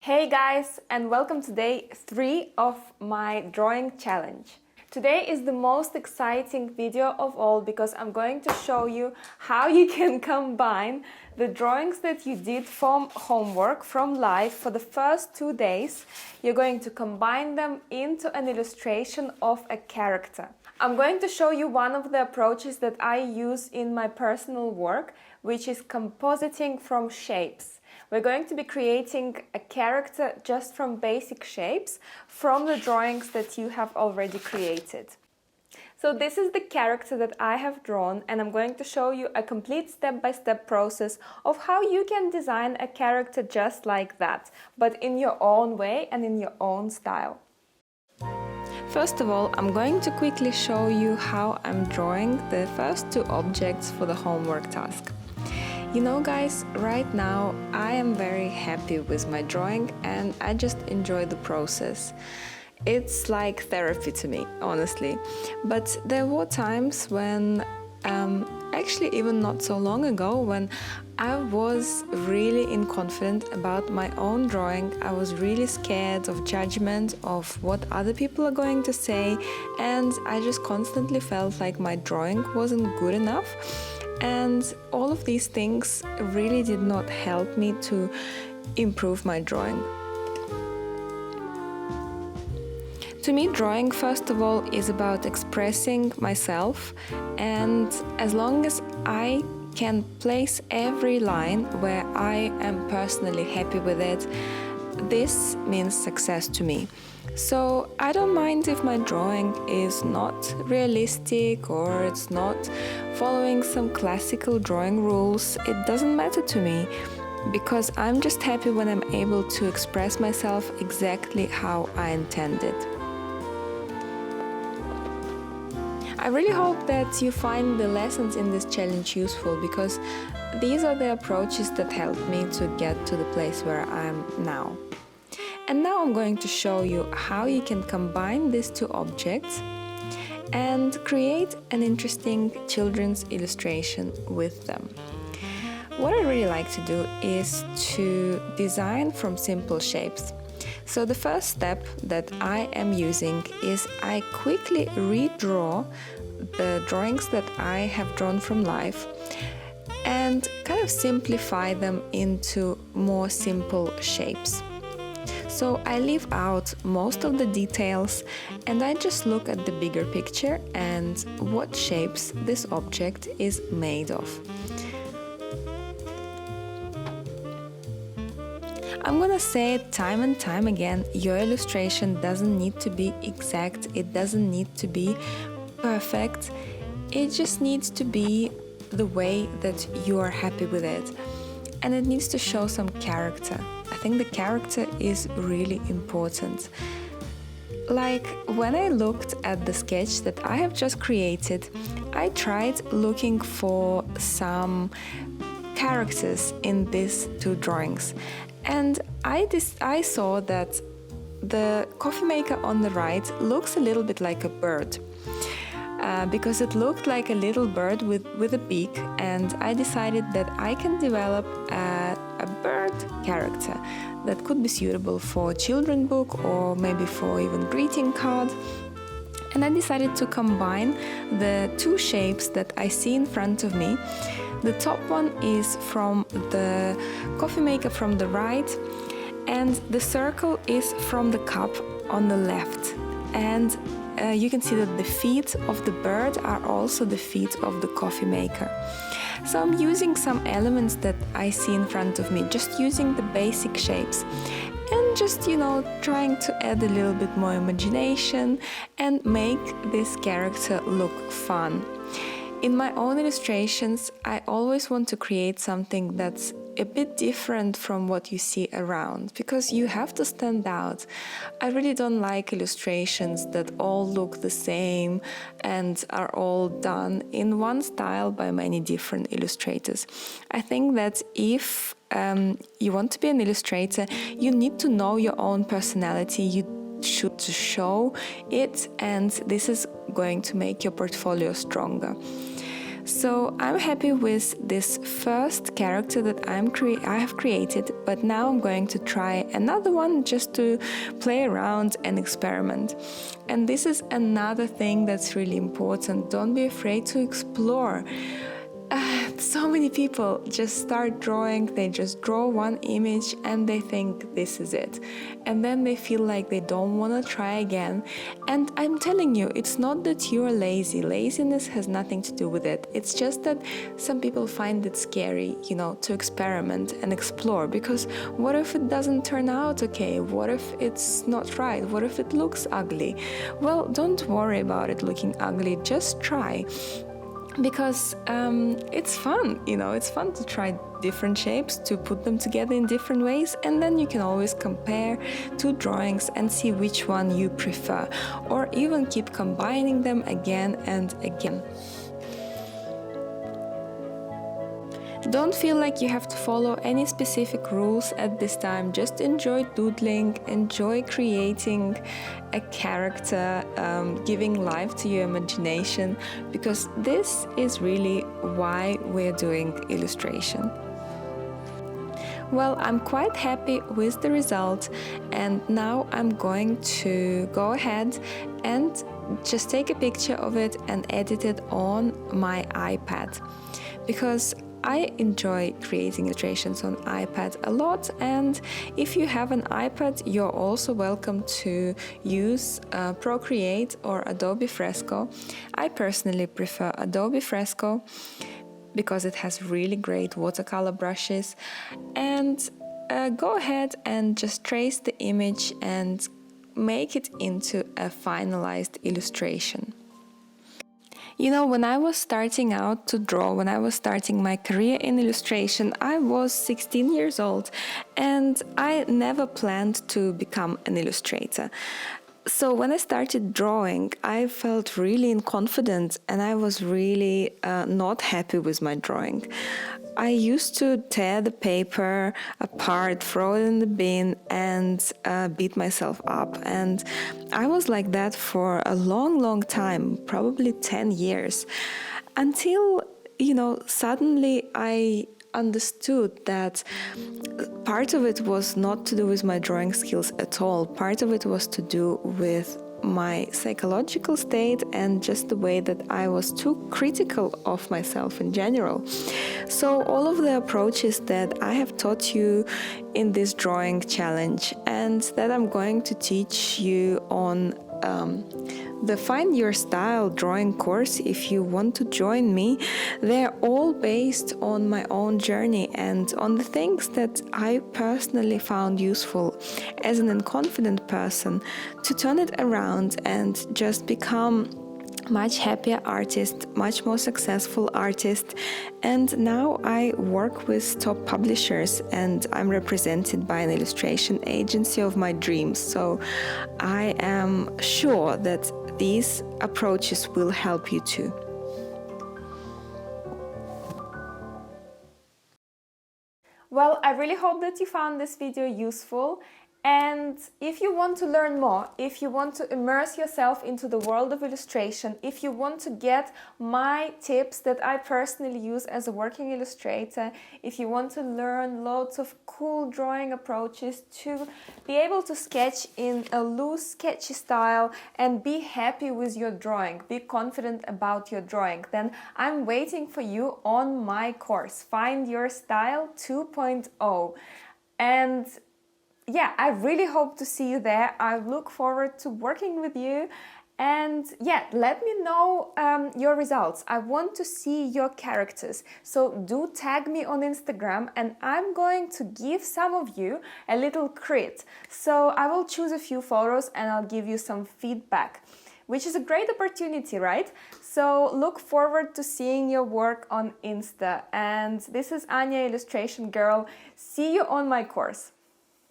Hey guys, and welcome to day 3 of my drawing challenge. Today is the most exciting video of all because I'm going to show you how you can combine the drawings that you did from homework, from live for the first 2 days. You're going to combine them into an illustration of a character. I'm going to show you one of the approaches that I use in my personal work, which is compositing from shapes. We're going to be creating a character just from basic shapes from the drawings that you have already created. So this is the character that I have drawn, and I'm going to show you a complete step-by-step process of how you can design a character just like that, but in your own way and in your own style. First of all, I'm going to quickly show you how I'm drawing the first 2 objects for the homework task. You know guys, right now I am very happy with my drawing and I just enjoy the process. It's like therapy to me, honestly. But there were times when, actually even not so long ago, when I was really inconfident about my own drawing. I was really scared of judgment, of what other people are going to say, and I just constantly felt like my drawing wasn't good enough. And all of these things really did not help me to improve my drawing. To me, drawing, first of all, is about expressing myself, and as long as I can place every line where I am personally happy with it, this means success to me. So I don't mind if my drawing is not realistic or it's not following some classical drawing rules. It doesn't matter to me because I'm just happy when I'm able to express myself exactly how I intended. I really hope that you find the lessons in this challenge useful because these are the approaches that helped me to get to the place where I am now. And now I'm going to show you how you can combine these 2 objects and create an interesting children's illustration with them. What I really like to do is to design from simple shapes. So the first step that I am using is I quickly redraw the drawings that I have drawn from life and kind of simplify them into more simple shapes. So I leave out most of the details and I just look at the bigger picture and what shapes this object is made of. I'm gonna say it time and time again, your illustration doesn't need to be exact, it doesn't need to be perfect, it just needs to be the way that you are happy with it. And it needs to show some character. I think the character is really important. Like when I looked at the sketch that I have just created, I tried looking for some characters in these 2 drawings. And I saw that the coffee maker on the right looks a little bit like a bird. Because it looked like a little bird with a beak, and I decided that I can develop a bird character that could be suitable for a children's book or maybe for even greeting card. And I decided to combine the 2 shapes that I see in front of me. The top one is from the coffee maker from the right, and the circle is from the cup on the left. And you can see that the feet of the bird are also the feet of the coffee maker. So I'm using some elements that I see in front of me, just using the basic shapes and just, trying to add a little bit more imagination and make this character look fun. In my own illustrations, I always want to create something that's a bit different from what you see around, because you have to stand out. I really don't like illustrations that all look the same and are all done in one style by many different illustrators. I think that if you want to be an illustrator, you need to know your own personality. You should show it, and this is going to make your portfolio stronger. So I'm happy with this first character that I have created, but now I'm going to try another one just to play around and experiment. And this is another thing that's really important. Don't be afraid to explore. So many people just start drawing, they just draw one image and they think this is it. And then they feel like they don't want to try again. And I'm telling you, it's not that you're lazy. Laziness has nothing to do with it. It's just that some people find it scary, to experiment and explore. Because what if it doesn't turn out okay? What if it's not right? What if it looks ugly? Well, don't worry about it looking ugly. Just try. Because it's fun, it's fun to try different shapes, to put them together in different ways, and then you can always compare two drawings and see which one you prefer, or even keep combining them again and again. Don't feel like you have to follow any specific rules at this time. Just enjoy doodling, enjoy creating a character, giving life to your imagination, because this is really why we're doing illustration. Well, I'm quite happy with the result, and now I'm going to go ahead and just take a picture of it and edit it on my iPad, because I enjoy creating illustrations on iPad a lot, and if you have an iPad, you're also welcome to use Procreate or Adobe Fresco. I personally prefer Adobe Fresco because it has really great watercolor brushes, and go ahead and just trace the image and make it into a finalized illustration. When I was starting out to draw, when I was starting my career in illustration, I was 16 years old and I never planned to become an illustrator. So when I started drawing, I felt really confident and I was really not happy with my drawing. I used to tear the paper apart, throw it in the bin, and beat myself up. And I was like that for a long time, probably 10 years, until, suddenly I understood that part of it was not to do with my drawing skills at all. Part of it was to do with my psychological state and just the way that I was too critical of myself in general. So all of the approaches that I have taught you in this drawing challenge and that I'm going to teach you on the Find Your Style drawing course, if you want to join me, they're all based on my own journey and on the things that I personally found useful as an unconfident person to turn it around and just become much happier artist, much more successful artist. And now I work with top publishers and I'm represented by an illustration agency of my dreams. So I am sure that these approaches will help you too. Well, I really hope that you found this video useful. And if you want to learn more, if you want to immerse yourself into the world of illustration, if you want to get my tips that I personally use as a working illustrator, if you want to learn lots of cool drawing approaches to be able to sketch in a loose, sketchy style and be happy with your drawing, be confident about your drawing, then I'm waiting for you on my course, Find Your Style 2.0. And yeah, I really hope to see you there. I look forward to working with you. And yeah, let me know your results. I want to see your characters. So do tag me on Instagram and I'm going to give some of you a little crit. So I will choose a few photos and I'll give you some feedback, which is a great opportunity, right? So look forward to seeing your work on Insta. And this is Anya, Illustration Girl. See you on my course.